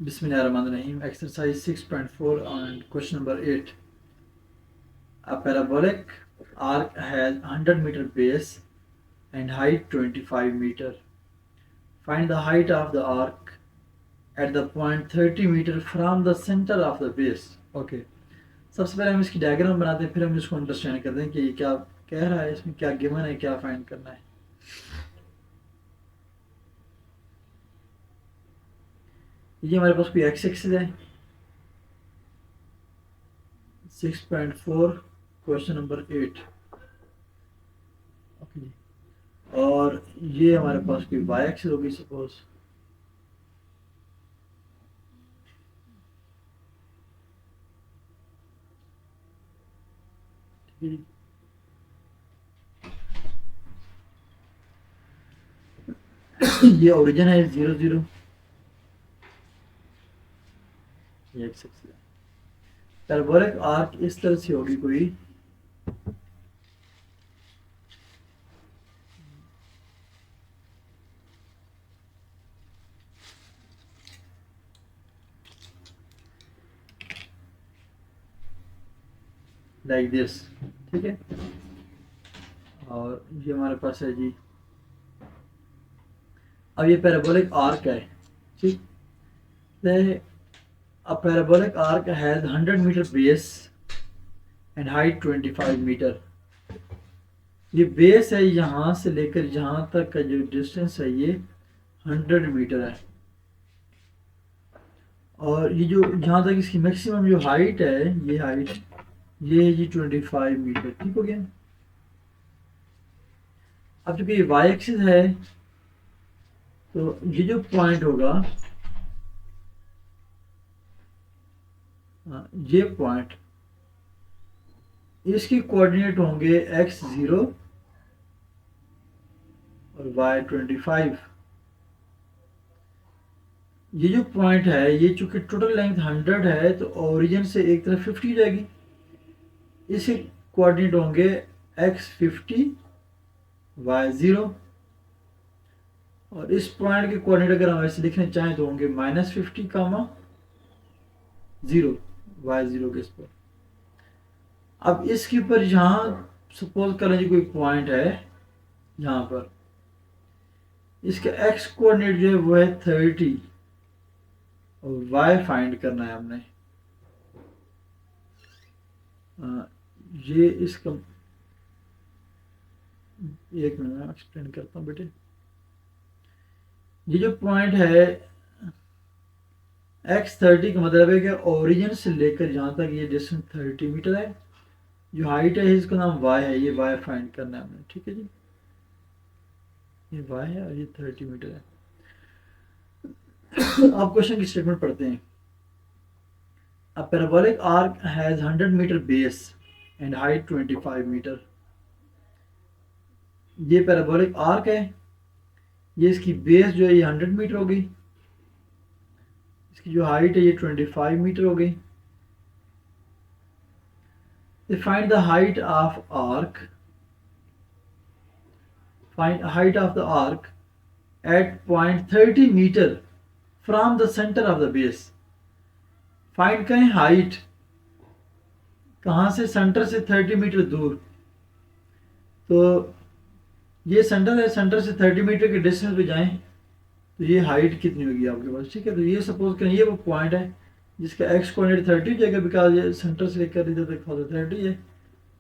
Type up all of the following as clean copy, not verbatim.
Bismillahirrahmanirrahim. Exercise 6.4 and question number 8. A parabolic arc has 100-meter base and height 25 meter. Find the height of the arc at the point 30 meter from the center of the base. Okay. सबसे पहले हम इसकी diagram बनाते हैं, फिर हम इसको understand करते हैं कि ये क्या कह रहा है, इसमें क्या गिवन है, क्या फाइंड करना है। ये हमारे पास कोई एक्स एक्सिस है। 6.4 क्वेश्चन नंबर 8। ओके जी। और ये हमारे पास कोई वाई एक्सिस होगी सपोज। ये ओरिजिन है 0 0। ये एक्स एक्सिस है। पैराबोलिक आर्क इस तरह से होगी कोई, लाइक दिस, ठीक है। और ये हमारे पास है जी। अब ये पैराबोलिक आर्क है, ठीक। A parabolic arc has 100 meter base and height 25 meter. ये बेस है, यहाँ से लेकर यहाँ तक का जो डिस्टेंस है ये 100 मीटर है। और ये जो जहाँ तक इसकी मैक्सिमम जो हाइट है, ये हाइट ये है जी 25 मीटर, ठीक हो गया। अब चूंकि ये वाई एक्सिस है तो ये जो पॉइंट होगा, ये पॉइंट, इसके कोऑर्डिनेट होंगे x0 और y25। ये जो पॉइंट है, ये चूंकि टोटल लेंथ 100 है तो ओरिजिन से एक तरफ 50 जाएगी, इसके कोऑर्डिनेट होंगे x50 y0। और इस पॉइंट के कोऑर्डिनेट अगर हम ऐसे लिखने चाहें तो होंगे -50 कामा 0 y0 के इस पर। अब इसके ऊपर यहाँ सपोज कर लीजिए कोई पॉइंट है, यहाँ पर इसका x कोऑर्डिनेट जो है वो है 30 और y फाइंड करना है हमने। ये इसका एक मिनट में एक्सप्लेन करता हूँ बेटे। ये जो पॉइंट है x30 का मतलब है कि ओरिजिन से लेकर जहाँ तक ये डिस्टेंस 30 मीटर है। जो हाइट है इसका नाम y है, ये y फाइंड करना है हमने, ठीक है जी। ये y है और ये 30 मीटर है। आप क्वेश्चन की स्टेटमेंट पढ़ते हैं। A parabolic arc has 100 meter base and height 25 meter. ये पैराबोलिक आर्क है, ये इसकी बेस जो है ये 100 मीटर हो गई, इसकी जो हाइट है ये 25 मीटर हो गई। Find the height of arc, find height of the arc at point 30 metre from the centre of the base. Find करें हाइट कहाँ से, सेंटर से 30 मीटर दूर। तो ये सेंटर है, सेंटर से 30 मीटर के डिस्टेंस पे जाएं तो ये हाइट कितनी होगी आपके पास, ठीक है। तो ये सपोज करें ये वो पॉइंट है जिसका x कोऑर्डिनेट 30 जाएगा, बिकॉज ये सेंटर से लेकर इधर तक 30 है,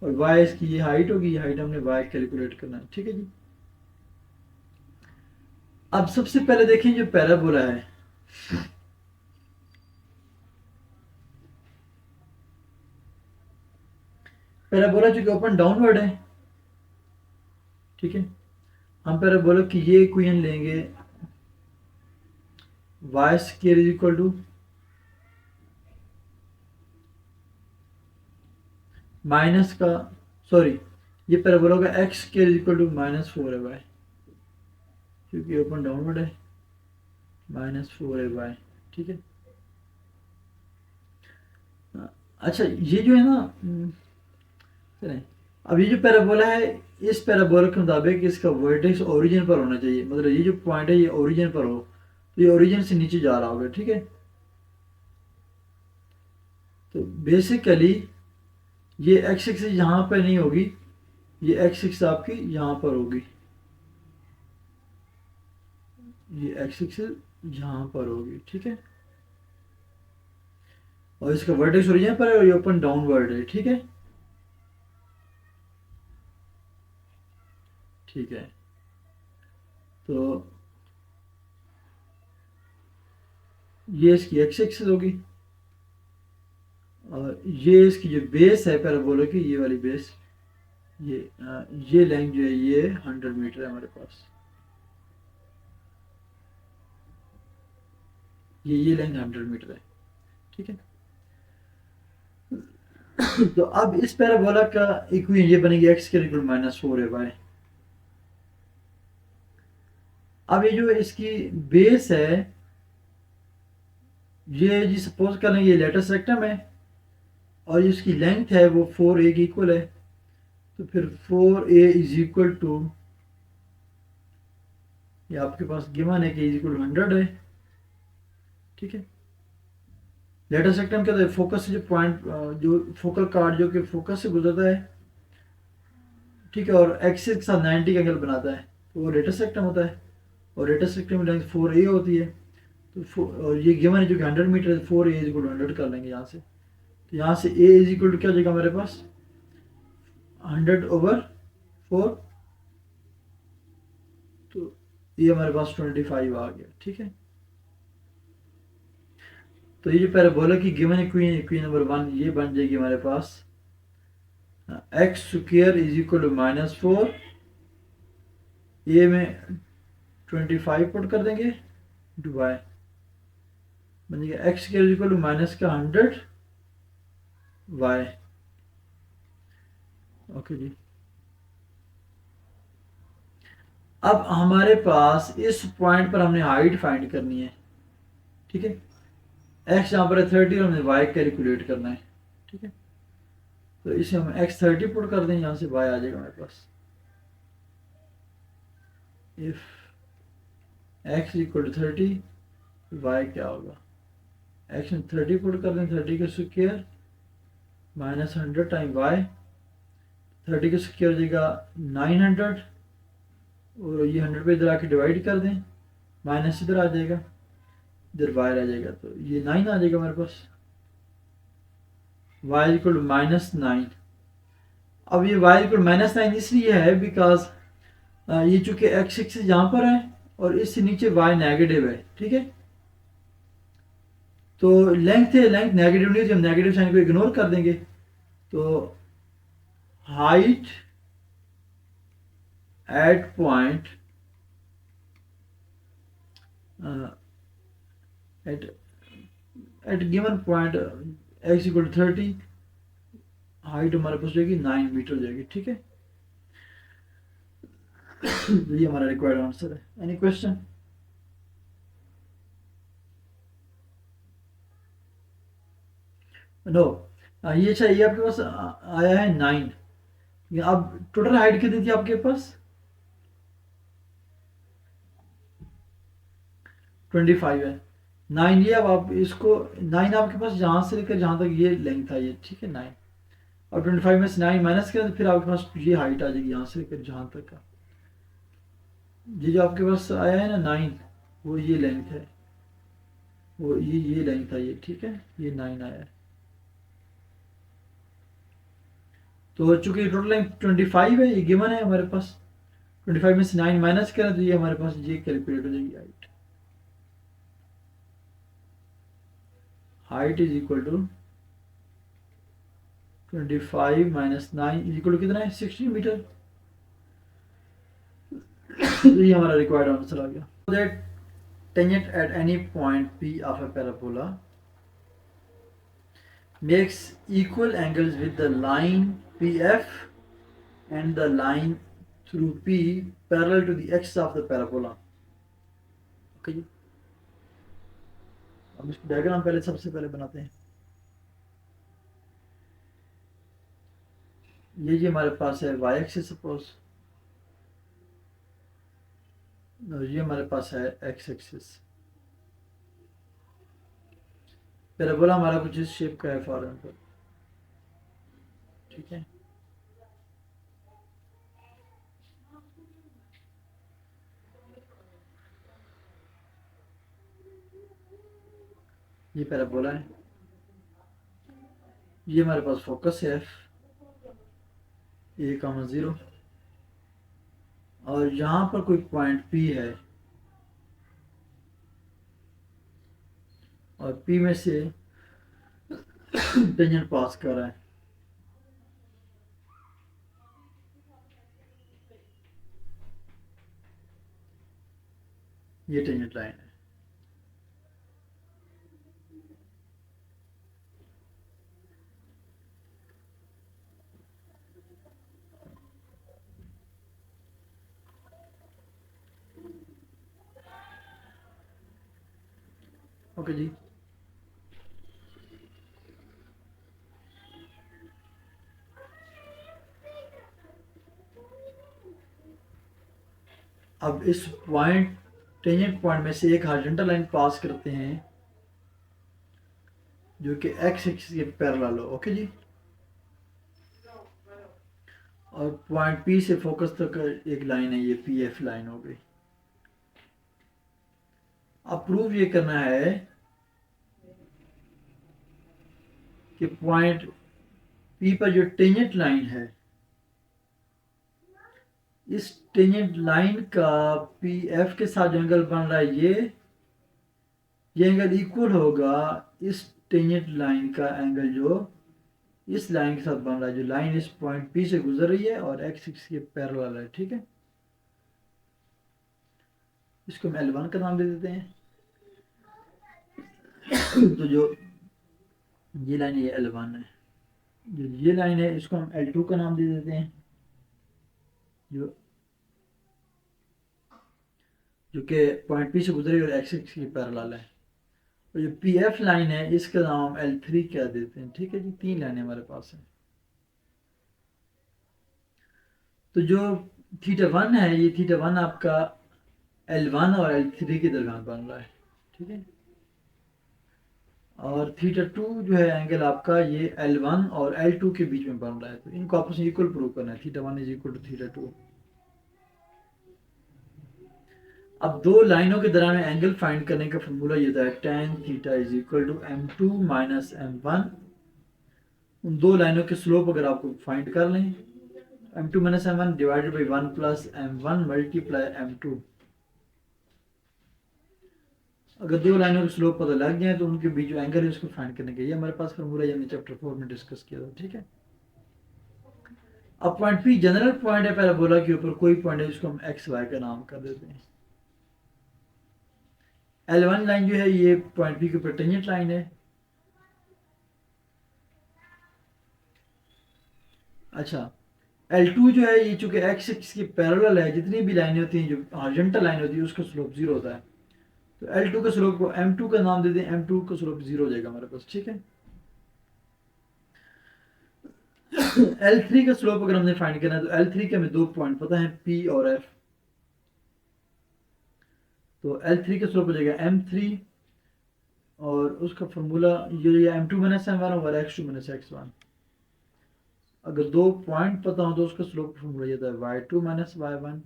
और y इसकी ये हाइट होगी, ये हाइट हमने y कैलकुलेट करना है, ठीक है जी। अब सबसे पहले देखें जो पैराबोला है, पैराबोला चूंकि ओपन डाउनवर्ड है, ठीक है। हम पैराबोला की ये इक्वेशन लेंगे, y square is equal to minus का, सॉरी ये पैराबोला का x square is equal to -4 है y, क्योंकि ओपन डाउनवर्ड है, -4 है y, ठीक है। अच्छा ये जो है ना, चलें अब ये जो पैराबोला है, इस पैराबोला के मुताबिक इसका वर्टेक्स ओरिजिन पर होना चाहिए, मतलब ये जो पॉइंट है ये ओरिजिन पर हो, तो ये ओरिजिन से नीचे जा रहा होगा, ठीक है। तो बेसिकली ये एक्स एक्सिस यहाँ पे नहीं होगी, ये एक्स एक्सिस आपकी यहाँ पर होगी, ये एक्स एक्सिस यहाँ पर होगी, ठीक है। और इसका वर्टेक्स ओरिजिन पर है और ये ओपन डाउनवर्ड है, ठीक है। ठीक है, तो ये इसकी एक्स एक्सिस होगी और ये इसकी जो बेस है पैराबोला की, ये वाली बेस, ये लेंथ जो है ये 100 मीटर है हमारे पास, ये लेंथ 100 मीटर है, ठीक है। तो अब इस पैराबोला का इक्वेशन ये बनेगी एक्स के इक्वल -4 है बाय, अब ये जो इसकी बेस है ये जी सपोज कर लें ये लेटर सेक्टम है और इसकी लेंथ है वो 4a की इक्वल है, तो फिर 4a इज इक्वल टू, ये आपके पास गिवन है कि इज इक्वल 100 है, ठीक है। लेटर सेक्टम क्या होता है, फोकस से जो पॉइंट, जो फोकल कार्ड जो कि फोकस से गुजरता है, ठीक है, और एक्सिस के साथ 90 का एंगल बनाता है, तो वो लेटर सेक्टम होता है। और लेटर सेक्टम में लेंथ 4a होती है, तो और ये गिवन है जो कि 100 मीटर है, 4a इज इक्वल टू 100 कर लेंगे यहाँ से, तो यहाँ से a इज इक्वल टू क्या हो जाएगा हमारे पास 100/4, तो ये हमारे पास 25 आ गया, ठीक है। तो ये जो पैराबोला की गिवन इक्वेशन नंबर 1 ये बन जाएगी हमारे पास x square is equal to -4, a में 25 पुट कर देंगे इंटू वाई, बन जाएगा x square is equal to -100 y, okay जी। अब हमारे पास इस पॉइंट पर हमने हाइट फाइंड करनी है, ठीक है। एक्स यहाँ पर है 30 और हमें वाई कैलकुलेट करना है, ठीक है। तो इसे हम एक्स 30 पुट कर दें, यहाँ से वाई आ जाएगा हमारे पास, if x equal to 30 y क्या होगा, एक्स में 30 पुट कर दें, 30 का स्क्वायर -100 टाइम वाई, 30 का स्क्वायर हो जाएगा 900 और ये 100 पे इधर आके डिवाइड कर दें, माइनस इधर आ जाएगा, इधर वाई आ जाएगा, तो ये 9 आ जाएगा हमारे पास, y इक्वल टू -9। अब ये y इक्वल -9 इसलिए है बिकॉज ये चूंकि एक्स एक्सिस यहाँ पर है और इससे नीचे y नेगेटिव है, ठीक है। तो लेंथ है, लेंथ नेगेटिव नहीं होती, हम नेगेटिव साइन को इग्नोर कर देंगे, तो height at point at given point x equal to 30, height हमारे पास जाएगी 9 मीटर हो जाएगी, ठीक है। ये हमारा रिक्वायर्ड आंसर है। Any question? नो, ये अच्छा, ये आपके पास आया है 9, अब टोटल हाइट कितनी थी आपके पास 25 है, 9 ये, अब आप इसको 9 आपके पास जहाँ से लेकर जहाँ तक ये लेंथ था ये, ठीक है 9, और 25 में से 9 माइनस करें तो फिर आपके पास ये हाइट आ जाएगी यहाँ से लेकर जहाँ तक का, ये जो आपके पास आया है ना 9, वो ये लेंथ है, वो ये लेंथ है ये, ठीक है, ये 9 आया है। तो चूंकि टोटल लेंथ 25 है, ये गिवन है हमारे पास, 25 में से 9 माइनस करें तो ये हमारे पास ये कैलकुलेट हो जाएगी height, height is equal to 25 minus 9 is equal to कितना है 16 मीटर। तो ये हमारा रिक्वायर्ड आंसर आ गया। So that tangent at any point P of a parabola makes equal angles with the line PF and the line through P parallel to the x of the parabola. Okay जी, अब इसको diagram पहले सबसे पहले बनाते हैं। ये जी हमारे पास है y एक्सिस सपोज, और ये हमारे पास है x एक्सिस। पैराबोला हमारा कुछ इस शेप का है फॉर एग्जाम्पल, ठीक है। ये पैराबोला है, ये हमारे पास फोकस है एफ, ए कामा 0, और यहाँ पर कोई पॉइंट पी है और पी में से टेंजेंट पास कर रहा है, ये टेंजेंट लाइन है। ओके जी, अब इस पॉइंट टेंजेंट पॉइंट में से एक हॉरिजॉन्टल लाइन पास करते हैं जो कि एक्स एक्सिस के पैरेलल हो। ओके जी, और पॉइंट पी से फोकस तक एक लाइन है, ये पी एफ लाइन हो गई। अब प्रूव ये करना है कि पॉइंट पी पर जो टेंजेंट लाइन है, इस टेंजेंट लाइन का पी एफ के साथ जो एंगल बन रहा है, ये एंगल इक्वल होगा इस टेंजेंट लाइन का एंगल जो इस लाइन के साथ बन रहा है, जो लाइन इस पॉइंट पी से गुजर रही है और एक्स एक्सिस के पैरेलल है, ठीक है। इसको हम L1 का नाम दे देते हैं। तो जो ये लाइन है ये L1 है, जो ये लाइन है इसको हम L2 का नाम दे देते हैं, जो जो कि पॉइंट पी से गुजरी और एक्स एक्सिस के पैरेलल है। और जो पी एफ लाइन है इसका नाम हम L3 क्या देते हैं, ठीक है जी। 3 लाइनें हमारे पास हैं। तो जो θ1 है, ये θ1 आपका L1 और L3 के दरमियान बन रहा है, ठीक है। और θ2 जो है एंगल आपका, ये L1 और L2 के बीच में बन रहा है, तो इनको आपस में इक्वल प्रूव करना है। θ1 इज इक्वल टू θ2। अब दो लाइनों के दरमियान एंगल फाइंड करने का फॉर्मूला ये था, tan theta is equal to m2 minus m1। उन दो लाइनों के स्लोप अगर आपको फाइंड कर लें, m2 minus m1 divided by 1 plus m1 multiply m2। अगर दो लाइनों के स्लोप पता लग जाए तो उनके बीच जो एंगल है उसको फाइंड करने के लिए हमारे पास फॉर्मूला ये हमने चैप्टर 4 में डिस्कस किया था, ठीक है। अब पॉइंट पी जनरल पॉइंट है पैराबोला के ऊपर, कोई पॉइंट है जिसको हम एक्स वाई का नाम कर देते हैं। L1 लाइन जो है ये पॉइंट पी के ऊपर टेंजेंट लाइन है। अच्छा, L2 जो है ये चूंकि एक्स एक्सिस के पैरेलल है, जितनी भी लाइनें होती हैं जो हॉरिजॉन्टल लाइन होती है उसका स्लोप 0 होता है। तो L2 के स्लोप को M2 का नाम दे दें, M2 का स्लोप 0 हो जाएगा हमारे पास, ठीक है। L3 का स्लोप अगर हमने फाइंड करना है तो L3 के हमें दो पॉइंट पता है, P और F। तो L3 का स्लोप हो जाएगा M3 और उसका फॉर्मूला ये M2 minus M1 over X2 minus X1। अगर दो पॉइंट पता हो तो उसका स्लोप फॉर्मूला ये था Y2 minus Y1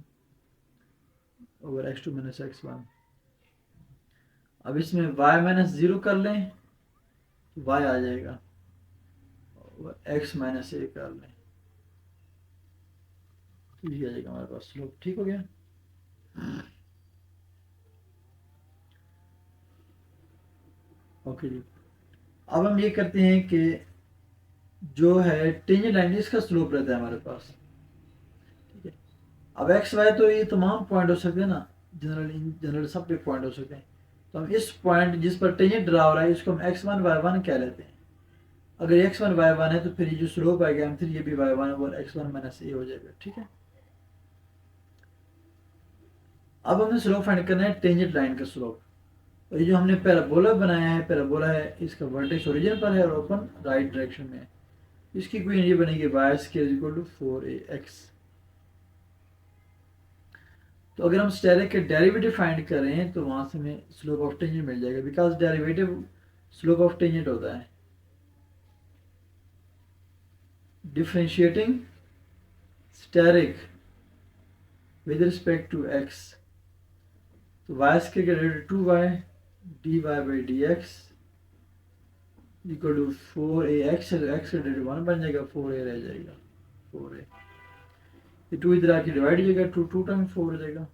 over X2 minus X1। अब इसमें y माइनस 0 कर लें तो y आ जाएगा, और x माइनस ए कर लें तो ये आ जाएगा हमारे पास स्लोप, ठीक हो गया। ओके जी, अब हम ये करते हैं कि जो है टेंजेंट लाइन इसका स्लोप रहता है हमारे पास, ठीक है। अब एक्स वाई तो ये तमाम पॉइंट हो सकते हैं ना, जनरल सब पे पॉइंट हो सकते हैं। तो हम इस पॉइंट जिस पर टेंजेंट ड्रा हो रहा है इसको हम x1 y1 कह लेते हैं। अगर x1 y1 है तो फिर ये जो स्लोप आएगा m3 ये भी y1 और x1 माइनस ए हो जाएगा, ठीक है। अब हमें स्लोप फाइंड करना है टेंजेंट लाइन का स्लोप। और ये जो हमने पैराबोला बनाया है, पैराबोला है इसका वर्टेक्स ओरिजिन पर है और ओपन राइट डायरेक्शन में है। इसकी कोई ये बनेगी y square equal to 4ax। तो अगर हम स्टेरिक के डेरिवेटिव फाइंड करें तो वहां से हमें स्लोप ऑफ टेंजेंट मिल जाएगा, because derivative slope of tangent होता है डिफरेंशिएटिंग स्टेरिक विद रिस्पेक्ट टू एक्स, तो वाई स्क्वायर का derivative 2y dy by d x equal to 4a x का डेरिवेटिव 1 बन जाएगा, 4a रह जाएगा, 4a ये 2 इधर आके डिवाइड हो जाएगा, 2 टाइम 4 हो जाएगा,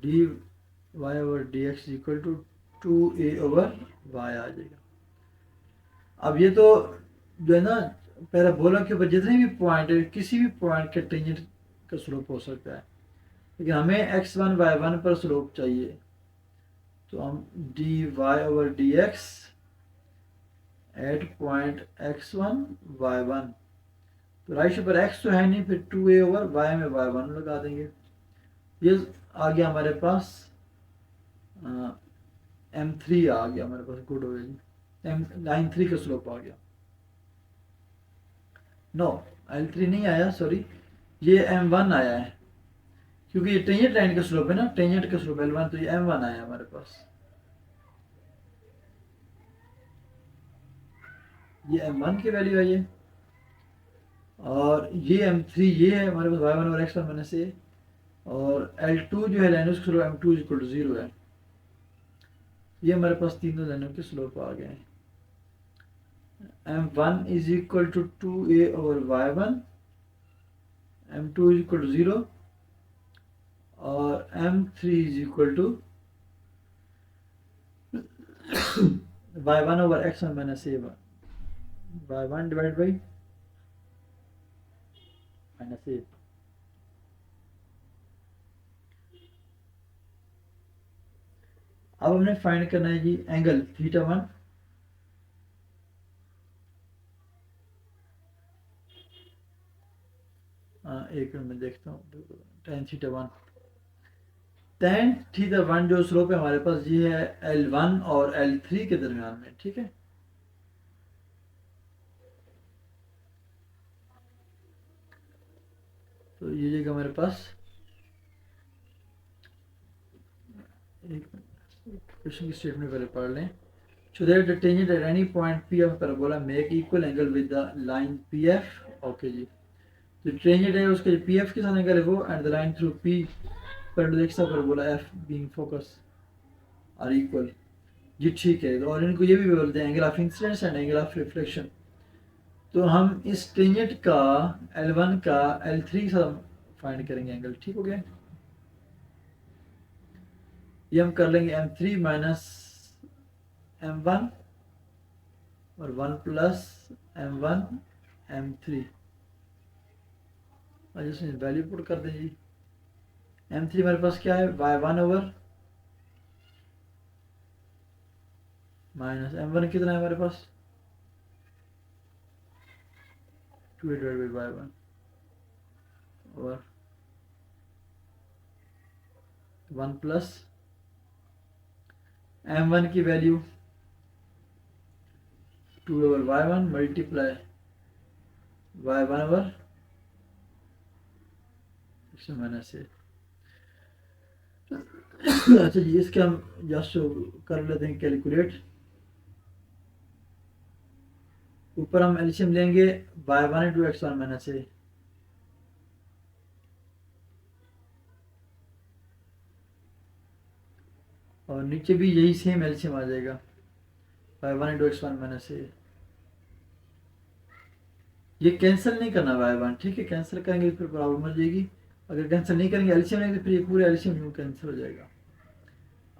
d y over d x equal to 2a over y आ जाएगा। अब ये तो जो है ना पैराबोला के ऊपर जितने भी पॉइंट है किसी भी पॉइंट के टेंजेंट का स्लोप हो सकता है, लेकिन हमें x1 y1 पर स्लोप चाहिए, तो हम d y over d x at point x1 y1, तो राइट पर x तो है नहीं, फिर 2a ओवर y में y1 लगा देंगे, ये आ गया हमारे पास M3 आ गया हमारे पास, गुड हो गया जी, लाइन 3 का स्लोप आ गया, नो L3 नहीं आया, सॉरी ये M1 आया है, क्योंकि ये टेंजेंट लाइन का स्लोप है ना, टेंजेंट का स्लोप L1, तो ये M1 आया हमारे पास, ये M1 की वैल्यू है ये, और ये M3 ये है हमारे पास y1 और x1 माइनस a, और L2 जो है लाइनों का स्लोप M2 इक्वल टू 0 है, ये हमारे पास तीनों लाइनों के स्लोप आ गए हैं। M1 is equal to 2a over y1, M2 is equal to 0 और M3 is equal to y1 over x1 minus a, y1 divide by minus a। अब हमने फाइंड करना है जी एंगल θ1, एक मिनट में देखता हूँ, tan θ1, tan θ1 जो स्लोप है हमारे पास ये है L1 और L3 के दरमियान में, ठीक है, तो ये जगह हमारे पास, एक क्वेश्चन की स्टेटमेंट पहले पढ़ लें, so that the tangent at any point P of parabola make equal angle with the line PF, okay जी, जो टेंजेंट है उसके PF के साथ एंगल है वो, and the line through P perpendicular parabola F being focus are equal, जी ठीक है, और इनको ये भी बोलते हैं angle of incidence and angle of reflection, तो हम इस टेंजेंट का L1 का L3 के साथ फाइंड करेंगे एंगल, ठीक हो गया, ये हम कर लेंगे M3 माइनस M1 और 1 प्लस M1 M3, और इसमें वैल्यू पुट कर दें जी, M3 हमारे पास क्या है y1 ओवर माइनस M1 कितना है हमारे पास 2 डिवाइड बाई y1 और 1 प्लस M1 की value 2 over y1 multiply y1 over minus से, अच्छा जी इसके हम जस्ट कर लेते हैं कैलकुलेट, ऊपर हम एलसीएम लेंगे y1 into x1 minus a, और नीचे भी यही सेम एलसीएम आ जाएगा y1 into x1 minus a, ये कैंसिल नहीं करना y1, ठीक है, कैंसिल करेंगे फिर प्रॉब्लम हो जाएगी, अगर कैंसिल नहीं करेंगे एलसीएम लेंगे तो फिर ये पूरे एलसीएम यूँ कैंसिल हो जाएगा।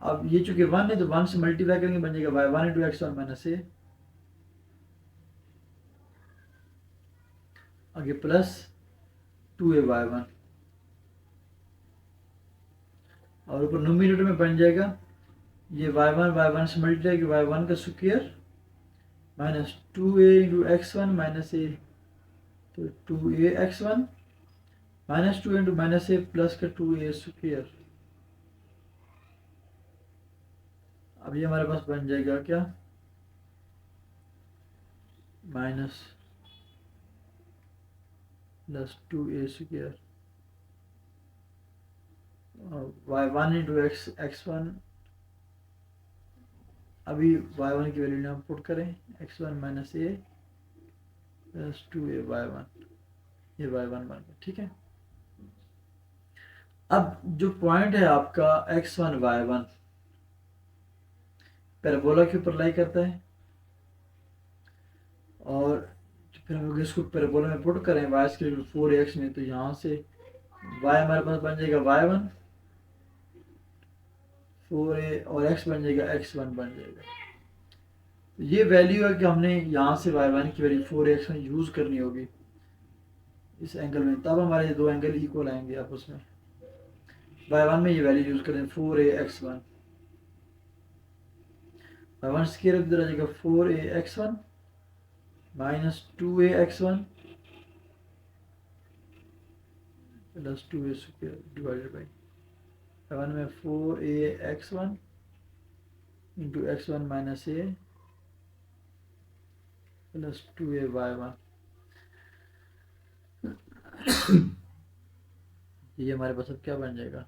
अब ये चूंकि 1 है तो 1 से मल्टीप्लाई करेंगे बन जाएगा y1 into x1 minus a, आगे प्लस 2a/1, और ऊपर नोमिनेटर में बन जाएगा ये y1 से मल्टीप्लाई कि y1 का square minus 2a into x1 minus a, तो 2a x1 minus 2 into minus a plus का 2a स्क्वायर, अब ये हमारे पास बन जाएगा क्या minus plus 2a square y1 into x1 अभी y1 की वैल्यू हम पुट करें x1 माइनस ए प्लस 2a y1, ये y1 बन गया, ठीक है। अब जो पॉइंट है आपका x1 y1 पैराबोला के ऊपर लाई करता है, और फिर हम लोग इसको पैराबोला में पुट करें y के 4x में, तो यहाँ से y हमारे पास बन जाएगा y1 4a और x बन जाएगा x1 बन जाएगा। तो ये वैल्यू है कि हमने यहाँ से y1 की वैल्यू 4x में यूज़ करनी होगी इस एंगल में, तब हमारे ये दो एंगल इक्वल आएंगे आपस में। y1 में ये वैल्यू यूज़ करें 4a x1, y1 स्क्वायर इधर आ जाएगा 4a x1 minus 2a x1 plus 2a square divided by y1 में 4a x1 into x1 minus a plus 2a y1। ये हमारे पास अब क्या बन जाएगा,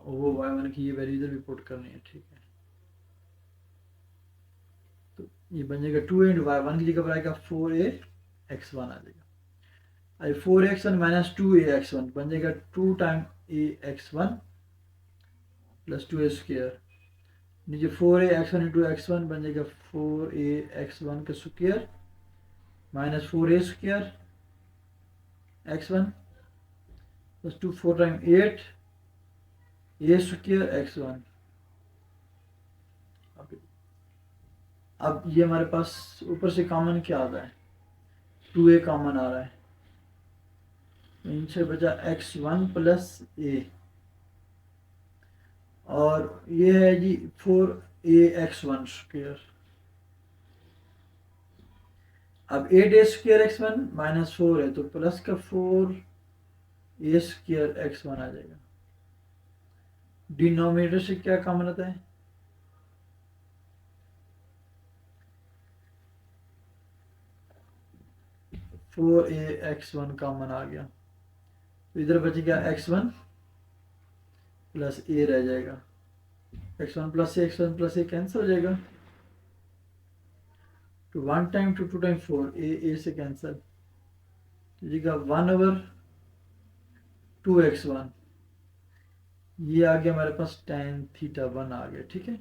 वो y1 की ये वैल्यू इधर भी पुट करनी है, ठीक है। तो ये बन जाएगा 2a इंटू y1 की जगह पर आएगा 4a x1 आ जाएगा। अब 4x1 माइनस 2a x1 बन जाएगा 2 time a x1 plus 2a square, नीचे 4a x1 इंटू x1 बन जाएगा 4a x1 का square minus 4a square x1 plus 2 4 time 8 a square x1। अब ये हमारे पास ऊपर से कॉमन क्या आ रहा है, 2a कॉमन आ रहा है, इनसे बचा x1 प्लस a, और ये है जी 4a x1 स्क्वायर। अब 8a स्क्वायर x1 माइनस 4 है, तो प्लस का 4a स्क्वायर x1 आ जाएगा। डिनोमिनेटर से क्या कॉमन आता है, 4a x1 कॉमन आ गया, तो इधर बचेगा x1 प्लस a रह जाएगा, x1 प्लस a कैंसिल हो जाएगा, तो 1 टाइम 2 टाइम 4 a से कैंसिल, तो जगह 1/2x1, ये आ गया हमारे पास tan θ1 आ गया, ठीक है।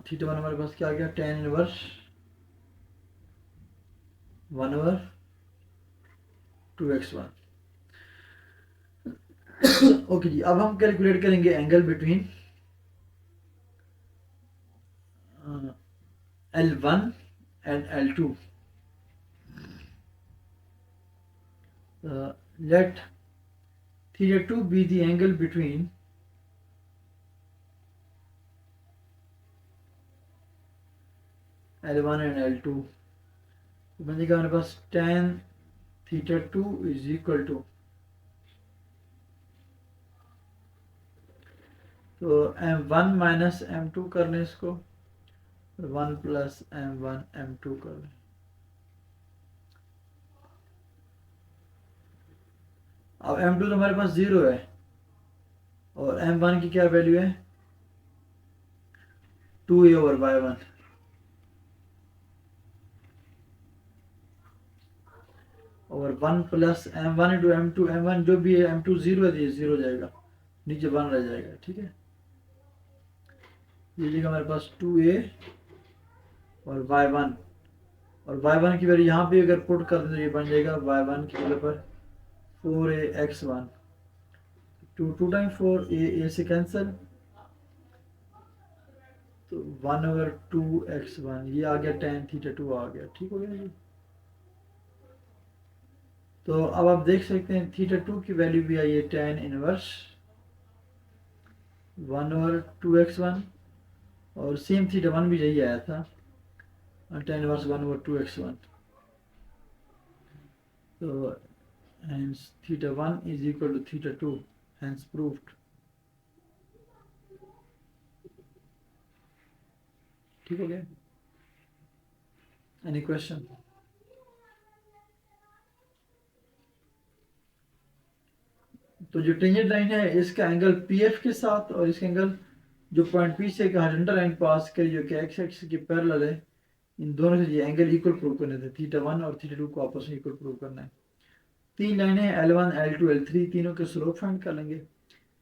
θ1 हमारे पास क्या आ गया, tan इनवर्स 1/2x1। ओके जी, अब हम कैलकुलेट करेंगे angle between L1 and L2। Let θ2 be the angle between L1 and L2। तो बन जाएगा हमारे पास tan θ2 इज इक्वल टू, तो m1 माइनस m2 कर लें इसको, 1 प्लस m1 m2 कर लें। अब m2 तो हमारे पास 0 है, और m1 की क्या वैल्यू है 2a/y1, और 1 plus m1 into m2, m1 जो भी है m2 0 है, तो ये 0 जाएगा, नीचे 1 रह जाएगा, ठीक है। ये जगह हमारे पास 2a और y1, और y1 की वैल्यू यहाँ पे अगर पुट कर दें तो ये बन जाएगा y1 की जगह पर 4a x1, 2 टाइम 4 a से कैंसिल, तो 1/2x1, ये आ गया tan θ2 आ गया, ठीक हो गया जी। तो अब आप देख सकते हैं θ2 की वैल्यू भी आई है tan इनवर्स 1/2x1, और सेम θ1 भी यही आया था tan इनवर्स 1/2x1। तो hence θ1 is equal to θ2, hence proved. ठीक हो गया? Any question? तो जो टेंजेंट लाइन है इसका एंगल पी एफ के साथ और इसका एंगल जो पॉइंट पी से हॉरिजॉन्टल लाइन पास करी जो कि एक्स एक्सिस के पैरेलल है, इन दोनों से ये एंगल इक्वल प्रूव करने थे। θ1 और θ2 को आपस में इक्वल प्रूव करना है। तीन लाइनें L1 L2 L3, तीनों के स्लोप फाइंड कर लेंगे।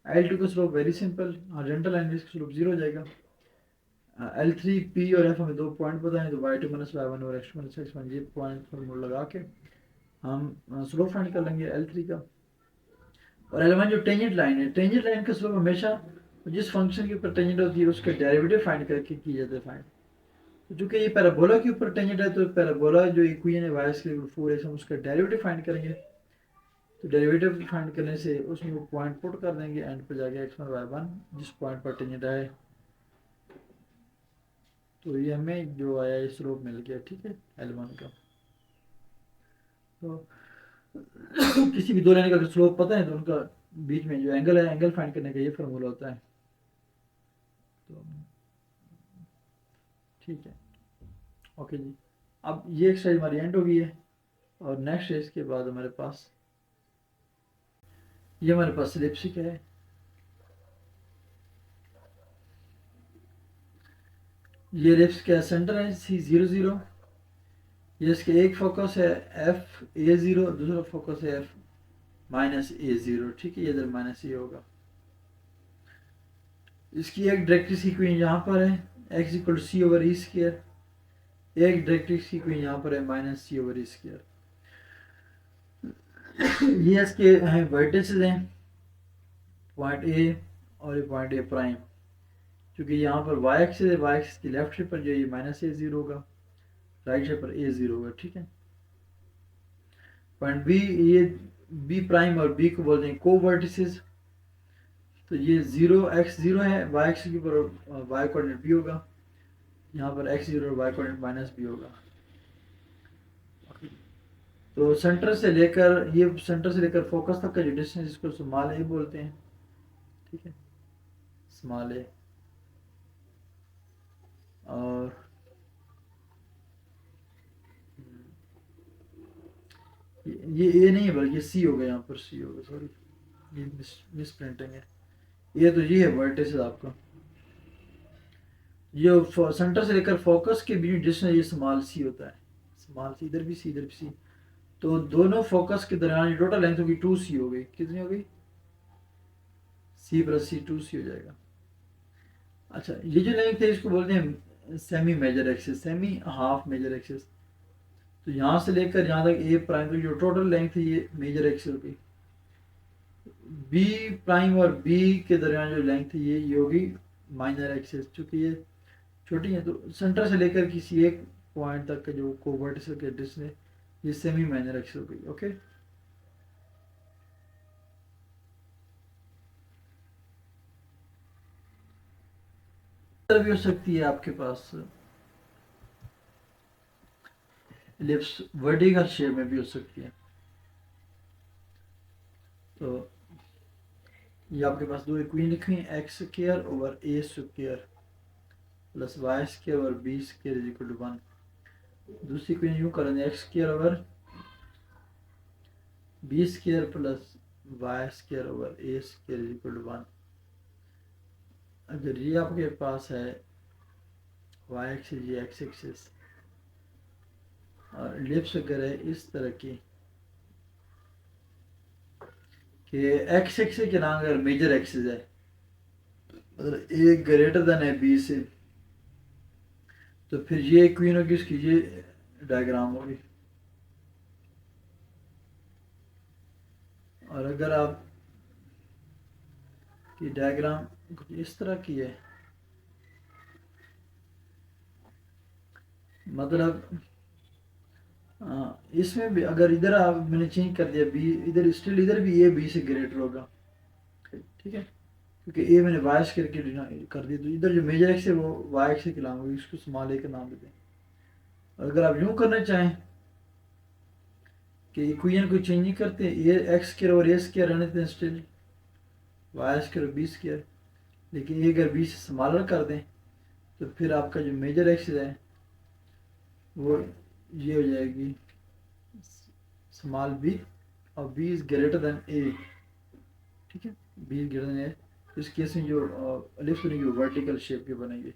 L2 का slope very simple, horizontal line इसका स्लोप 0 हो जाएगा। L3 P और F हमें दो पॉइंट बताएं, तो y2 - y1 और x2 - x1 ये पॉइंट फॉर्मूला लगा के हम स्लोप फाइंड कर लेंगे L3 का। और L1 जो टेंजेंट लाइन है, टेंजेंट लाइन का स्लोप हमेशा जिस फंक्शन के ऊपर टेंजेंट होती है उसका डेरिवेटिव फाइंड करके की जाता है फाइंड। तो चूंकि ये पैराबोला के ऊपर टेंजेंट है, तो पैराबोला जो इक्वेशन है y के 4x, हम उसका डेरिवेटिव फाइंड करेंगे। तो डेरिवेटिव फाइंड करने से उसमें वो पॉइंट पुट कर देंगे, एंड पर जाके x1 y1 जिस पॉइंट पर टेंजेंट है, तो ये हमें जो आया ये स्लोप मिल गया। ठीक है, L1 का। तो किसी भी दो लाइन का अगर स्लोप पता है तो उनका बीच में जो एंगल है, एंगल फाइंड करने का ये फार्मूला होता है। तो ठीक है, ओके जी। अब ये एक्सरसाइज हमारी एंड हो गई है, और नेक्स्ट है इसके बाद हमारे पास ये हमारे पास एलिप्सिक है। ये एलिप्स का सेंटर है C00 0। ये इसके एक फोकस है FA0, दूसरा फोकस है F-A0। ठीक है, ये इधर -A होगा। इसकी एक डायरेक्ट्रिक्स इक्वेशन यहाँ पर है x = c/e²। एक डायरेक्ट्रिक्स इक्वेशन यहाँ पर है -c/e²। ये इसके हैं वर्टिसेस हैं, पॉइंट A और ये पॉइंट A प्राइम। क्योंकि यहाँ पर y एक्सिस है, y एक्सिस की लेफ्ट साइड पर जो ये -A0 होगा, राइट साइड पर A0 होगा। ठीक है, पॉइंट B, ये B प्राइम और B को बोलते हैं को वर्टिसेस। तो ये 0 है, y एक्सिस के ऊपर y कोऑर्डिनेट B होगा, यहाँ पर x0 और y कोऑर्डिनेट -B होगा। तो सेंटर से लेकर फोकस तक का जो डिस्टेंस, इसको स्मॉल ए बोलते हैं। ठीक है, स्मॉल ए। और ये ए नहीं है बल्कि सी होगा, यहाँ पर सी होगा, सॉरी ये मिस प्रिंटिंग है। ये तो ये है वर्टिस आपका, ये सेंटर से लेकर फोकस के बीच डिस्टेंस ये स्मॉल सी होता है। स्मॉल सी, इधर भी सी, इधर भी सी। तो दोनों फोकस के दरमियान टोटल लेंथ होगी 2c हो गई। कितनी हो गई? c + c 2c हो जाएगा। अच्छा, ये जो लेंथ है इसको बोलते हैं semi major axis, semi half major axis. तो यहाँ से लेकर यहाँ तक ए प्राइम तक जो टोटल लेंथ है ये मेजर एक्सिस होगी। बी प्राइम और बी के दरमियान जो लेंथ है ये होगी माइनर एक्सिस। चूँकि ये छोटी है, तो सेंटर से लेकर किसी एक पॉइंट तक का जो कोवर्टिस के डिस्टेंस है ये सेमी माइनर एक्सिस हो गई। ओके, भी हो सकती है आपके पास एलिप्स वर्टिकल शेप में भी हो सकती है। तो ये आपके पास दो इक्वेशन लिखी हैं, x² / a² + y² / b² = 1। दूसरी इक्वेशन यूँ करेंगे, x² / b² + y² / a² = 1। अगर ये आपके पास है y एक्सिस, ये x एक्सिस, और एलिप्स अगर है इस तरह की कि x एक्सिस के नाम अगर मेजर एक्सिस है, मतलब a ग्रेटर देन है b से, तो फिर ये इक्वेशन होगी, इसकी ये डायग्राम होगी। और अगर आप की डायग्राम कुछ इस तरह की है, मतलब इसमें भी अगर इधर आप मैंने चेंज कर दिया बी, इधर स्टिल इधर भी ए बी से ग्रेटर होगा। ठीक है, क्योंकि ए मैंने वाई करके कर दिया, तो इधर जो मेजर एक्स है वो वाई एक्स के नाम होगी, इसको स्मॉल ए का नाम देते हैं। और अगर आप यूँ करना चाहें कि इक्वेशन को चेंज नहीं करते, ये एक्स स्क्वायर और ए स्क्वायर रहने देते हैं स्टिल, वाई स्क्वायर और बी स्क्वायर, लेकिन ये अगर बी से स्मॉलर कर दें तो फिर आपका जो मेजर एक्सिस है वो ये हो जाएगी स्मॉल बी, और बी इज ग्रेटर देन ए, ठीक है, बी इज ग्रेटर देन ए। इस केस में जो एलिप्स बनेगी वो वर्टिकल शेप के बनेंगे।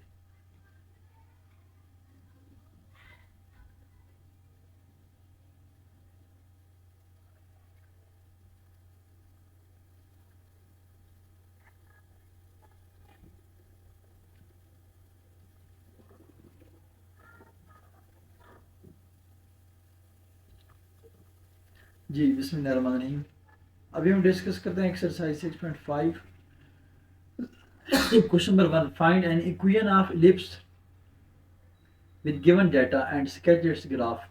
जी बिस्मिल्लाहिर्रहमानिर्रहीम। अभी हम डिस्कस करते हैं exercise 6.5। Question number 1, find an equation of ellipse with given data and sketch its graph.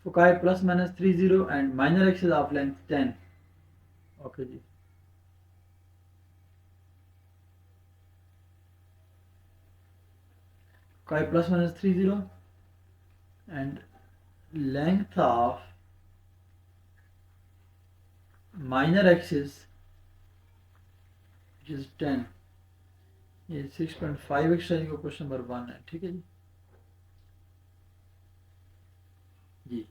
Foci plus minus 30 and minor axis of length 10. Okay जी। Foci plus minus 30 and length of minor axis which is 10। ये 6.5 exercise का question number 1 है, ठीक है जी। जी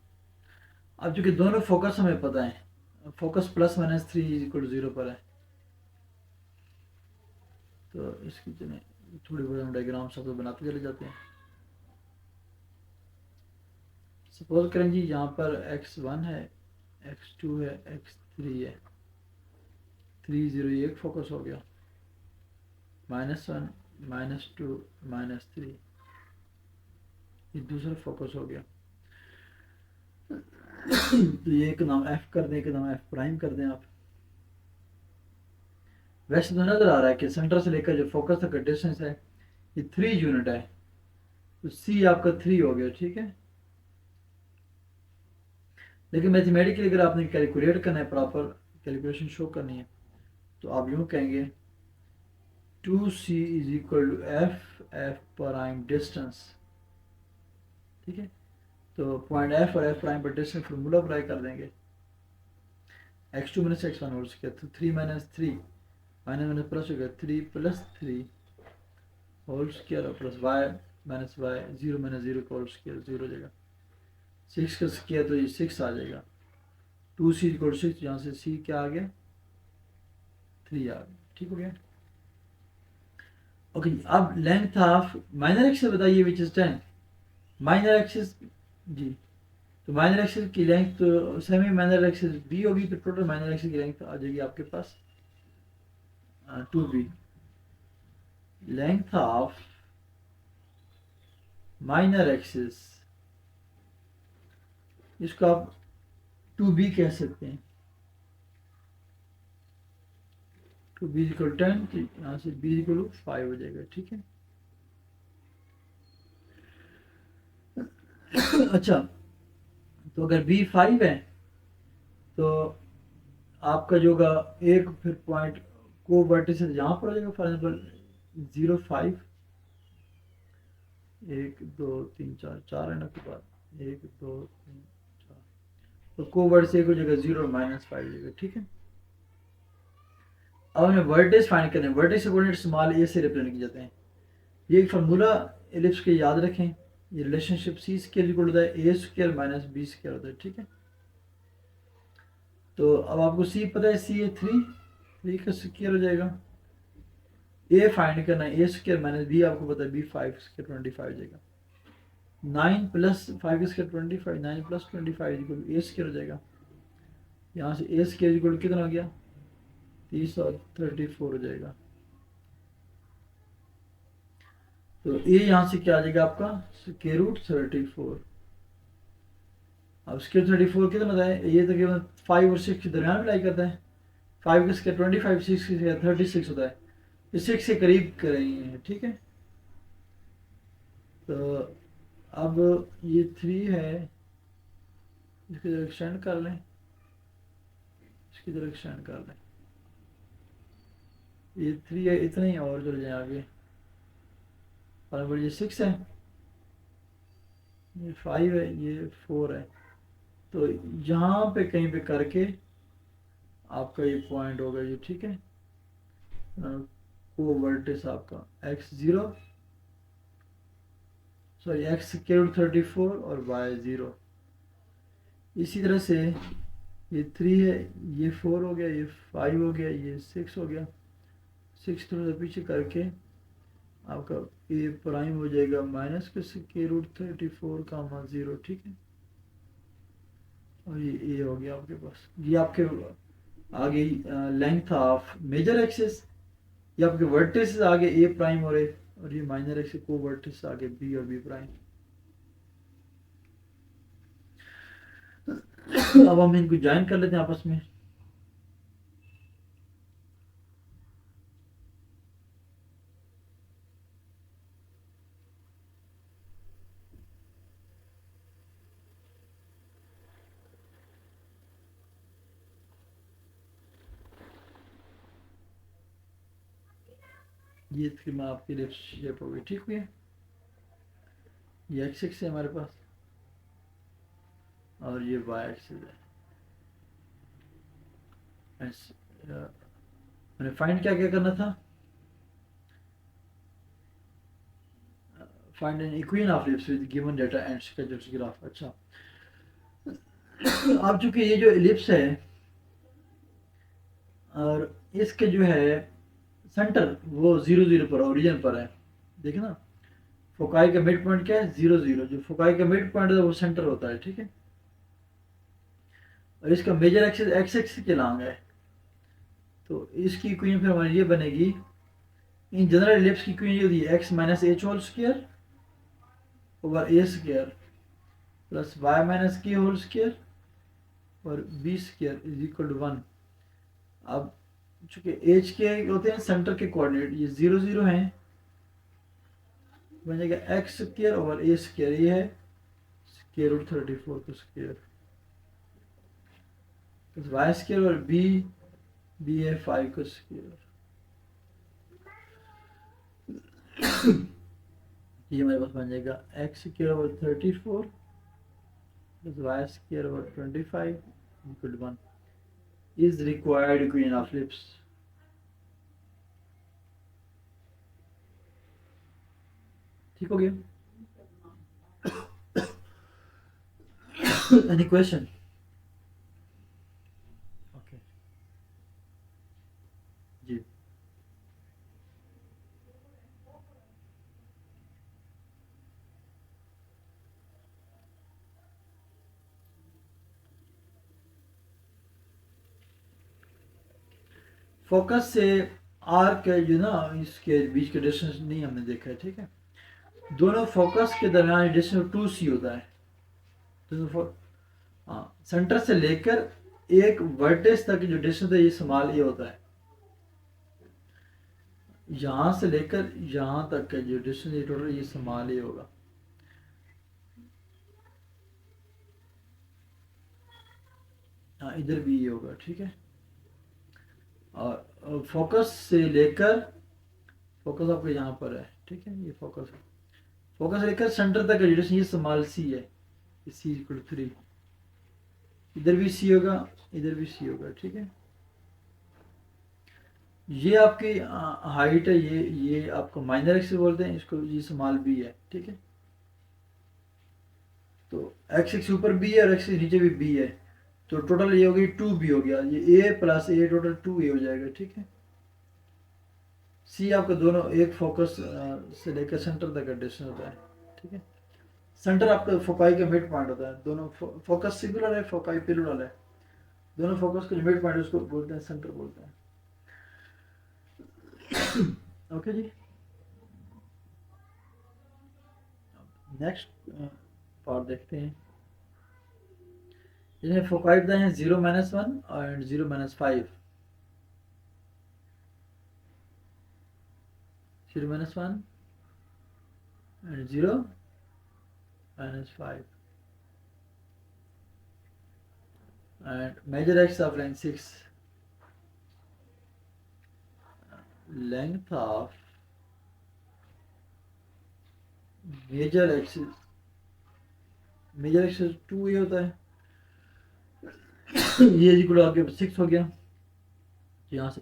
अब चूंकि दोनों focus हमें पता है, फोकस प्लस माइनस 3 = 0 पर है, तो इसकी चलें थोड़ी बहुत हम डायग्राम सब तो बनाते चले जाते हैं। सपोज करें जी यहाँ पर x1 है, x2 है, x3 है, 3 0 ये एक फोकस हो गया, -1 -2 -3 ये दूसरा फोकस हो गया। तो ये एक नाम f कर दें, एक नाम f प्राइम कर दें आप। वैसे तो नजर आ रहा है कि सेंटर से लेकर जो फोकस तक का डिस्टेंस है ये 3 यूनिट है, तो c आपका 3 हो गया, ठीक है। लेकिन मैथमेटिकली अगर आपने कैलकुलेट करना है, प्रॉपर कैलकुलेशन शो करनी है, तो आप यूँ कहेंगे 2c = f प्राइम डिस्टेंस, ठीक है। तो पॉइंट f और f प्राइम पर डिस्टेंस फॉर्मूला अप्लाई कर देंगे, x2 - x1 होल स्क्वायर, तो 3 - 3 माइनस प्लस हो गया, 3 + 3 whole square plus y - y 0 - 0 का होल स्क्वायर 0 हो जाएगा, 6 का स्क्वायर तो ये 6 आ जाएगा, 2c = 6, यहाँ से c क्या आ गया 3 आ गया, ठीक हो गया। ओके अब लेंथ ऑफ माइनर एक्सिस बताइए विच इज 10। माइनर एक्सिस जी, तो माइनर एक्सिस की लेंथ तो सेमी माइनर एक्सिस b होगी, तो टोटल माइनर एक्सिस की लेंथ आ जाएगी आपके पास 2b। Length of minor axis, इसको आप 2b कह सकते हैं, 2b = 10, तो यहाँ से b = 5 हो जाएगा, ठीक है। अच्छा तो अगर b 5 है तो आपका जो होगा एक फिर पॉइंट को वर्टिसेस यहाँ पर हो जाएगा, फॉर एग्जाम्पल 0 5 1 2 3 4 4 है ना के बाद 1 2 3 4, तो को वर्टिस एक हो जाएगा 0 और -5 हो जाएगा, ठीक है। अब हमें वर्टेक्स फाइंड करने हैं, वर्टेक्स कोऑर्डिनेट स्मॉल a से रिप्रेजेंट किए जाते हैं। ये एक फार्मूला एलिप्स के याद रखें, ये रिलेशनशिप c स्क्वायर इक्वल होता है a square minus b square होता है, ठीक है। तो अब आपको c पता है, c है 3 का स्क्वायर हो जाएगा, a फाइंड करना है, a स्क्वायर माइनस b आपको पता है b 5 स्क्वायर 25 हो जाएगा, 9 + 5 स्क्वायर 25, 9 + 25 इक्वल a स्क्वायर हो जाएगा, यहाँ से a स्क्वायर इक्वल कितना हो गया 30 और 34 हो जाएगा। तो a यहाँ से क्या आ जाएगा आपका √34। अब स्क्वायर 34 कितना होता है, ये तकरीबन 5 और 6 के दरमियान में लाई करता है, 5 का स्क्वायर 25, 6 का स्क्वायर 36 होता है, ये 6 के करीब कर रही हैं, ठीक है। तो अब ये 3 है, इसकी तरह एक्सटेंड कर लें, इसकी तरह एक्सटेंड कर लें, ये 3 है, इतना ही और चल जाए आगे, और ये 6 है, ये 5 है, ये 4 है, तो यहाँ पे कहीं पे करके आपका ये पॉइंट होगा ये, ठीक है। को वर्टिस आपका x0, सॉरी x के रूट 34 और y0। इसी तरह से ये 3 है, ये 4 हो गया, ये 5 हो गया, ये 6 हो गया। 6 थोड़ा सा पीछे करके आपका ए प्राइम हो जाएगा माइनस के रूट 34 का 0, ठीक है। और ये ए हो गया आपके पास। ये आपके आगे लेंथ ऑफ मेजर एक्सिस, ये आपके वर्टिस आगे ए प्राइम हो रहे, और ये माइनर एक्सिस को वर्टिस आगे बी और बी प्राइम। अब हम इनको ज्वाइन कर लेते हैं आपस में। ये स्कीमा आपकी लेफ्ट शेप हो गई, ठीक हुई है। ये एक्स एक्स है हमारे पास और ये वाई एक्सिस है। मैंने फाइंड क्या क्या करना था, find an equation of ellipse with given data and Skechers graph. अच्छा, अब चूंकि ये जो एलिप्स है और इसके जो है सेंटर वो 0 0 पर ओरिजिन पर है, देखे ना। फोकाई का मिड पॉइंट क्या है 0 0, जो फोकाई का मिड पॉइंट है वो सेंटर होता है, ठीक है। और इसका मेजर एक्सिस एक्स एक्सिस के लॉन्ग है, तो इसकी इक्वेशन फिर हमारी ये बनेगी, इन जनरल एलिप्स की इक्वेशन ये होती है x minus h whole square over a square plus y minus k whole square और b square is equal to 1। अब चूंकि एच के होते हैं सेंटर के कोऑर्डिनेट, ये 0 0 हैं, बन जाएगा x square over a square, ये है स्क्वायर रूट 34 का स्क्वायर प्लस वाई स्क्वायर और बी है 5 का स्क्वायर। ये हमारे पास बन जाएगा x square over 34 plus y square over 25 equal to 1 is required equation of ellipse. ठीक हो गया। Any question? ओके जी। फोकस से आर्क जो ना इसके बीच के डिस्टेंस नहीं हमने देखा है, ठीक है। दोनों फोकस के दरमियान डिस्टेंस 2c होता है। दोनों हाँ, सेंटर से लेकर एक वर्टेक्स तक जो डिस्टेंस है ये स्मॉल ए होता है। यहां से लेकर यहां तक का जो डिस्टेंस ये टोटल ये स्मॉल ए होगा। हाँ, इधर भी ये होगा, ठीक है। और फोकस से लेकर, फोकस आपका यहाँ पर है, ठीक है, ये फोकस है। फोकस लेकर सेंटर तक का डिस्टेंस ये स्मॉल सी है, सी इक्वल टू 3। इधर भी सी होगा, इधर भी सी होगा, ठीक है। ये आपकी हाइट है, ये आपको माइनर एक्सिस बोलते हैं, इसको ये स्मॉल बी है, ठीक है। तो एक्स एक्स ऊपर बी है और एक्स नीचे भी बी है, तो टोटल ये हो गई 2b हो गया, ये a plus A total 2a हो जाएगा, ठीक है। सी आपका दोनों एक फोकस से लेकर सेंटर तक का डिस्टेंस होता है, ठीक है। सेंटर आपका फोकाई का मिड पॉइंट होता है। दोनों फोकस सिंगुलर है, फोकाई प्लूरल है। दोनों फोकस का जो मिड पॉइंट है उसको बोलते हैं सेंटर बोलते हैं। ओके जी, नेक्स्ट पार्ट देखते हैं। इसमें फोकाई बताए हैं 0 -1 और 0 -5। 0 -1 and 0 -5 and major axis of length 6, length of major axis 2a होता है ये इक्वल आपके 6 हो गया, तो यहाँ से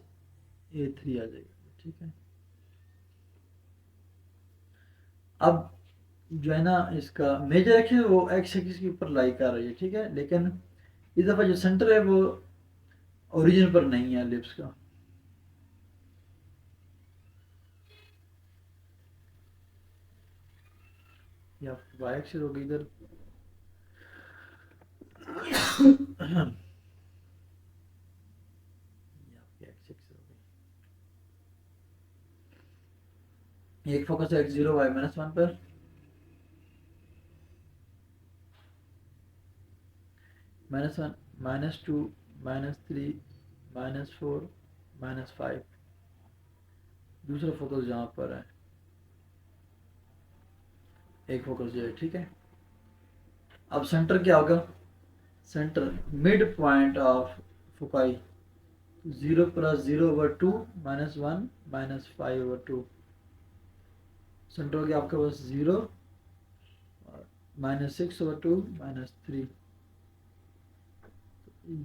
A3 आ जाएगा, ठीक है। अब जो है ना इसका मेजर एक्सिस वो एक्स एक्सिस के ऊपर लाई कर रही है, ठीक है, लेकिन इस दफ़ा जो सेंटर है वो ओरिजिन पर नहीं है लिप्स का। या वाई एक्सिस होगी इधर। एक फोकस है x0 y-1 पर, -1 -2 -3 -4 -5, दूसरा फोकस जहाँ पर है, एक फोकस जो है, ठीक है। अब सेंटर क्या होगा, centre mid point of foci 0 + 0/2 -1 -5/2, centre हो गया आपके पास 0 -6/2 -3,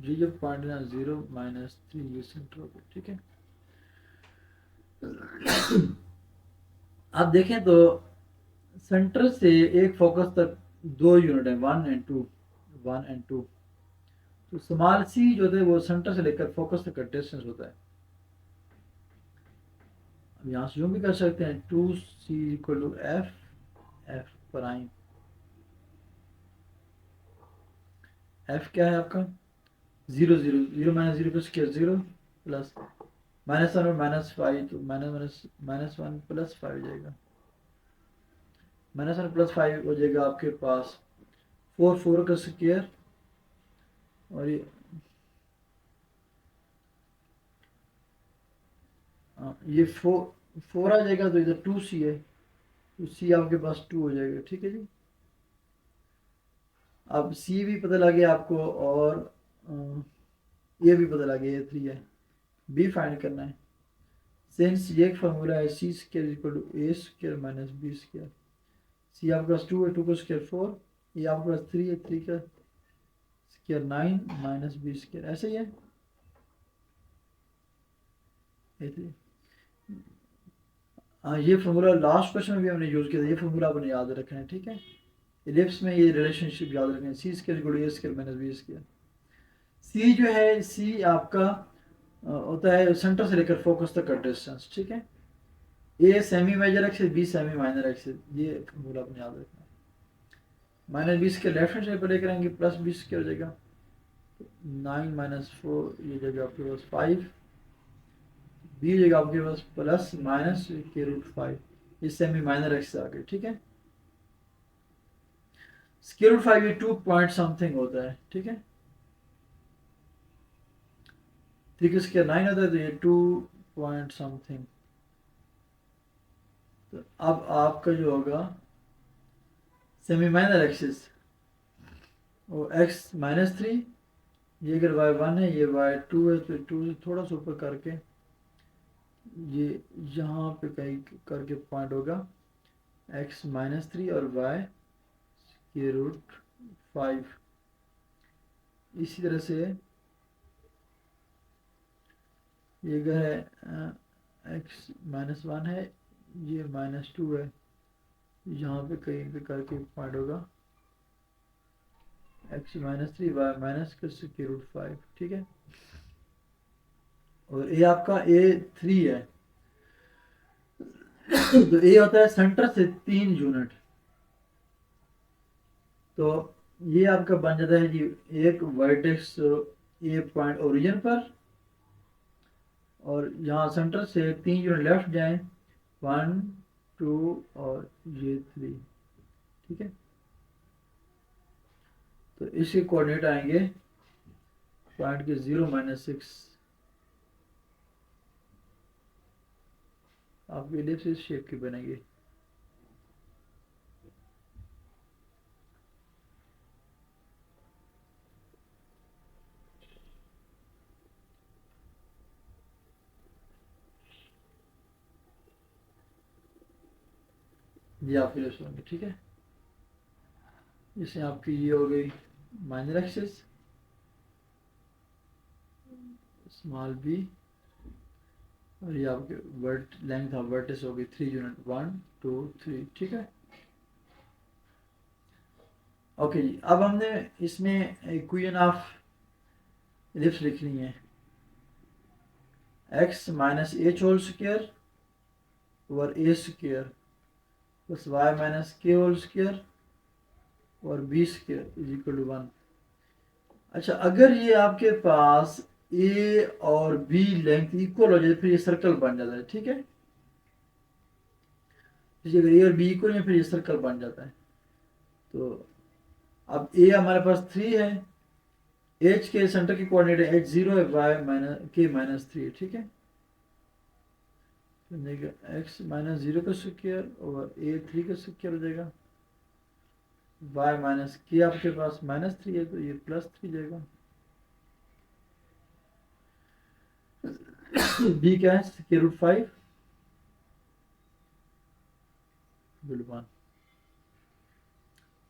ये जो पॉइंट है ना 0 -3 ये सेंटर हो गया, ठीक है। आप देखें तो सेंटर से एक फोकस तक 2 यूनिट है, 1 एंड 2, 1 एंड 2। तो स्मॉल सी जो है वो सेंटर से लेकर फोकस तक का डिस्टेंस होता है। अब यहाँ से यूँ भी कर सकते हैं 2c = f प्राइम। f क्या है आपका 0 0 0 -0 का स्क्वायर 0 प्लस -1 और -5, तो -1 + 5 हो जाएगा, -1 + 5 हो जाएगा आपके पास 4 4 का स्क्वायर, और ये 4 आ जाएगा, तो इधर 2c है, तो c आपके पास 2 हो जाएगा, ठीक है जी। अब c भी पता लगे आपको, और ये भी पता लगे ये 3 है, b फाइंड करना है। सिंस ये एक फार्मूला है c² = a² - b², c आपके पास 2 है, 2 का स्क्वायर 4, ये आपके पास 3 है, 3 का स्क्वायर 9 - b², ऐसे ही है ये। हाँ, ये फार्मूला लास्ट क्वेश्चन में भी हमने यूज़ किया था, ये फार्मूला आपने याद रखना है, ठीक है। इलिप्स में ये रिलेशनशिप याद रखना है, c² = a² - b²। c जो है, c आपका होता है सेंटर से लेकर फोकस तक का डिस्टेंस, ठीक है। A semi major axis, b semi minor axis, ये फार्मूला आपने याद रखना है। -b² लेफ्ट हैंड साइड पर लेकर आएंगे, +b² हो जाएगा, 9 - 4 ये जगह आपके पास 5, बी जगह आपके पास +- ये सेमी माइनर एक्सिस आ गई, ठीक है। √5 ये 2 पॉइंट समथिंग होता है, ठीक है। 3 का स्क्वायर 9 होता है, तो ये 2 पॉइंट समथिंग। तो अब आपका जो होगा सेमी माइनर एक्सिस वो x-3, ये अगर y1 है, ये y2 है, तो 2 से थोड़ा सा ऊपर करके ये यहाँ पे कहीं करके पॉइंट होगा x-3 और y√5। इसी तरह से ये अगर है x-1 है, ये -2 है, यहाँ पे कहीं पे करके पॉइंट होगा x-3 y-√5, ठीक है। और ये आपका A3 है, तो ए होता है सेंटर से 3 यूनिट, तो ये आपका बन जाता है जी एक वर्टेक्स ए पॉइंट ओरिजिन पर, और यहाँ सेंटर से 3 यूनिट लेफ्ट जाएं, 1 2 और ये 3, ठीक है। तो इसके कोऑर्डिनेट आएंगे पॉइंट के 0 - 6, आप एलिप्स इस शेप की बनेंगे। ये आपकी एलिप्स होंगे, ठीक है। इसमें आपकी ये हो गई माइनर एक्सिस, स्मॉल बी, और ये आपके वर्ट लेंथ ऑफ वर्टिस होगी 3 यूनिट, 1 2 3, ठीक है। ओके जी, अब हमने इसमें इक्वेशन ऑफ एलिप्स लिखनी है, x minus h whole square over a square plus y minus k whole square और b square is equal to 1। अच्छा, अगर ये आपके पास ए और बी लेंथ इक्वल हो जाए फिर ये सर्कल बन जाता है, ठीक है। अगर ए और बी इक्वल है फिर ये सर्कल बन जाता है। तो अब ए हमारे पास 3 है, एच के सेंटर की कोऑर्डिनेट है h0 है, वाई माइनस के माइनस 3 है, ठीक है। एक्स माइनस 0 का स्क्वायर और ए 3 का स्क्वायर हो जाएगा, वाई माइनस के आपके पास माइनस 3 है तो ये प्लस 3 जाएगा। बी क्या है, स्क्वायर रूट 5 गुड 1,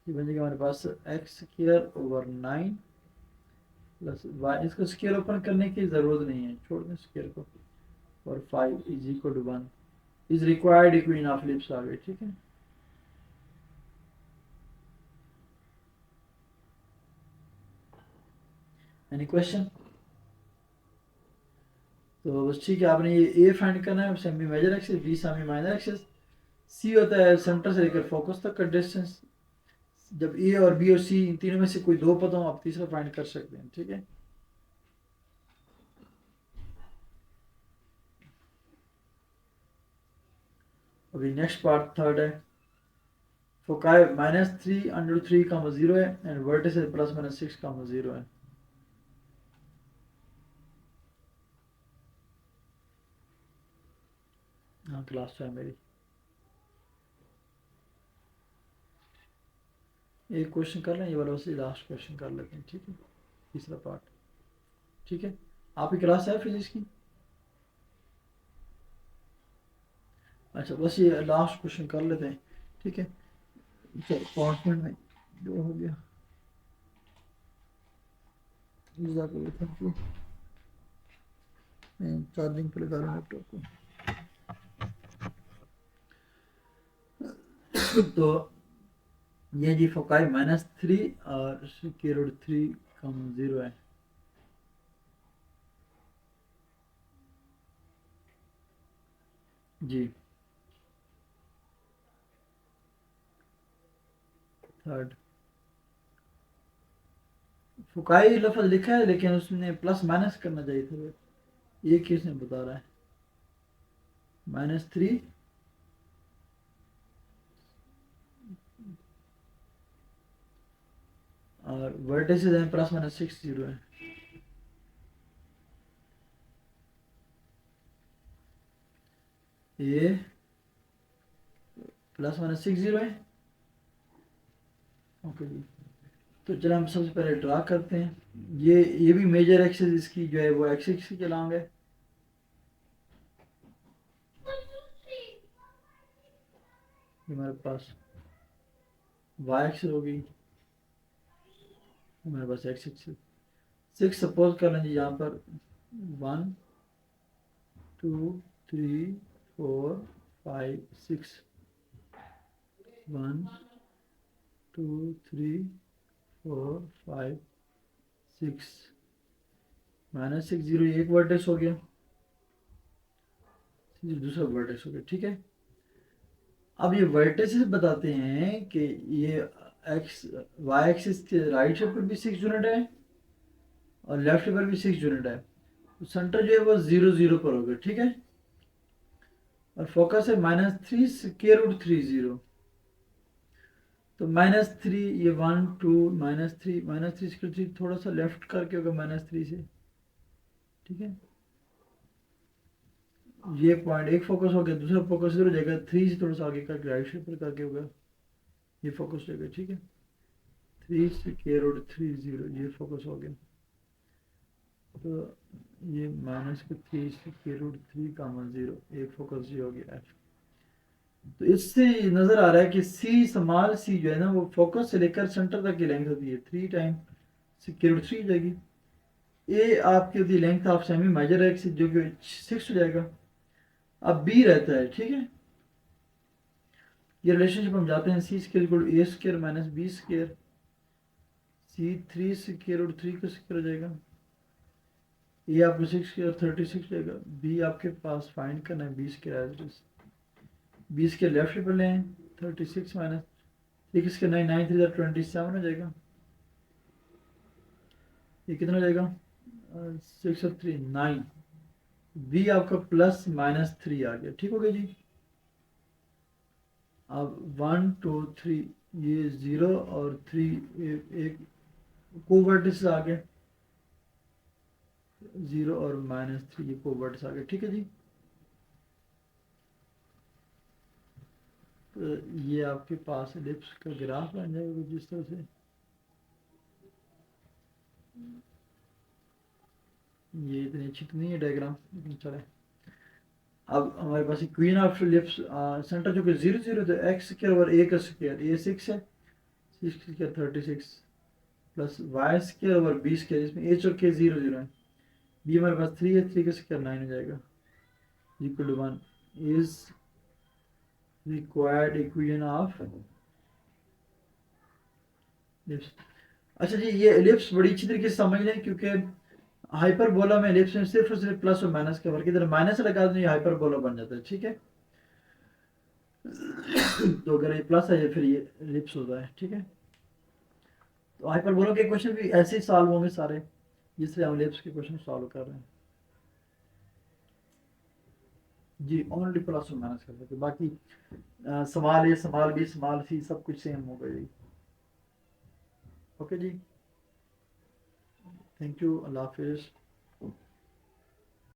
ये बन जाएगा हमारे पास x square over 9 plus y, इसको स्क्वायर ओपन करने की जरूरत नहीं है, छोड़ दें स्क्वायर को, और 5 is equal to 1 is required equation of ellipse आ गई, ठीक है। Any question? तो बस ठीक है, आपने ये ए फाइंड करना है, semi major axis, b semi minor axis, c होता है सेंटर से लेकर फोकस तक का डिस्टेंस। जब ए और बी और सी इन तीनों में से कोई दो पता हो आप तीसरा फाइंड कर सकते हैं, ठीक है। अभी नेक्स्ट पार्ट थर्ड है, फोकाई -3√3, 0 है एंड वर्टिस +-6, 0 है। हाँ क्लास है मेरी। एक क्वेश्चन कर लें, ये वाला उसी लास्ट क्वेश्चन कर लेते हैं, ठीक है, तीसरा पार्ट, ठीक है। आपकी क्लास है फिजिक्स की? अच्छा, बस ये लास्ट क्वेश्चन कर लेते हैं, ठीक है। चलो 5 मिनट में जो हो गया, थैंक यू। मैं चार्जिंग पे लगा रहा हूँ लैपटॉप को। तो ये जी फोकाई -3 और स्क्वायर रूट 3, 0 है। जी थर्ड, फुकाई लफ्ज लिखा है लेकिन उसने प्लस माइनस करना चाहिए था, ये किसने बता रहा है, -3 और वर्टिसेस हैं +-6, 0 है। ये +-6, 0 है। ओके जी, तो चलो हम सबसे पहले ड्रा करते हैं। ये भी मेजर एक्सिस इसकी जो है वो एक्स एक्सिस के लॉन्ग है। ये हमारे पास वाई एक्सिस होगी, हमारे पास एक्स एक्सिस 6 सपोज कर लें जी, यहाँ पर 1 2 3 4 5 6, 1 2 3 4 5 6 -6, 0 एक वर्टेक्स हो गया, दूसरा वर्टेक्स हो गया, ठीक है। अब ये वर्टेक्सेस बताते हैं कि ये एक्स वाई एक्सिस के राइट साइड पर भी 6 यूनिट है और लेफ्ट पर भी 6 यूनिट है, तो सेंटर जो है वो 0 0 पर होगा, ठीक है। और फोकस है -3 स्क्वायर रूट 3, 0, तो -3 ये 1 2 -3 स्क्वायर 3 थोड़ा सा लेफ्ट करके होगा -3 से, ठीक है। ये पॉइंट एक फोकस हो गया, दूसरा फोकस इधर हो जाएगा, 3 से थोड़ा सा आगे करके राइट साइड पर करके होगा, ये फोकस हो गया, ठीक है। 3 स्क्वायर रूट 3, 0 ये फोकस हो गया, तो ये -3 स्क्वायर रूट 3, 0 एक फोकस ये हो गया एफ। तो इससे नजर आ रहा है कि सी स्मॉल सी जो है ना वो फोकस से लेकर सेंटर तक की लेंथ होती है, 3 टाइम स्क्वायर रूट 3 जाएगी। ए आपकी होती है length of semi major axis जो कि 6 हो जाएगा। अब बी रहता है, ठीक है, ये रिलेशनशिप हम जाते हैं c square equal to a square minus b square, c 3 square और 3 का स्क्वायर हो जाएगा, ये आपको 6 स्क्वायर 36 जाएगा। बी आपके पास फाइंड करना है b square as it is, b square left पे ले 36 माइनस 6 के 9 9 3 27 हो जाएगा, ये कितना हो जाएगा 6 और 3 9, बी आपका प्लस माइनस 3 आ गया, ठीक हो गया जी। अब 1 2 3 ये 0 और 3 एक कोवर्टिस आ गए, 0 और माइनस 3 ये कोवर्टिस आ गए, ठीक है जी। तो ये आपके पास एलिप्स का ग्राफ बन जाएगा कुछ इस तरह से, ये इतनी अच्छी तो नहीं है डायग्राम लेकिन चले। अब हमारे पास इक्वेशन ऑफ एलिप्स सेंटर जो कि 0 0 तो एक्स स्क्वायर ओवर ए का स्क्वायर, ये 6 है, 6 square 36 plus y square over b square, इसमें एच और के 0 0 है, बी हमारे पास 3 है, 3 का स्क्वायर 9 हो जाएगा equal to 1 is required equation of ellipse. अच्छा जी, ये एलिप्स बड़ी अच्छी तरीके से समझ लें क्योंकि हाइपरबोला में एलिप्स में सिर्फ और सिर्फ प्लस और माइनस का वर्क, इधर माइनस लगा दो ये हाइपरबोला बन जाता है, ठीक है। तो अगर ये प्लस है फिर ये एलिप्स होता है, ठीक है। तो हाइपरबोला के क्वेश्चन भी ऐसे ही सॉल्व होंगे सारे जिससे हम एलिप्स के क्वेश्चन सॉल्व कर रहे हैं जी, ओनली प्लस और माइनस कर सकते, बाकी सवाल ए सवाल बी सवाल सी सब कुछ सेम होगा जी। ओके जी, थैंक यू, अल्लाह हाफिज़।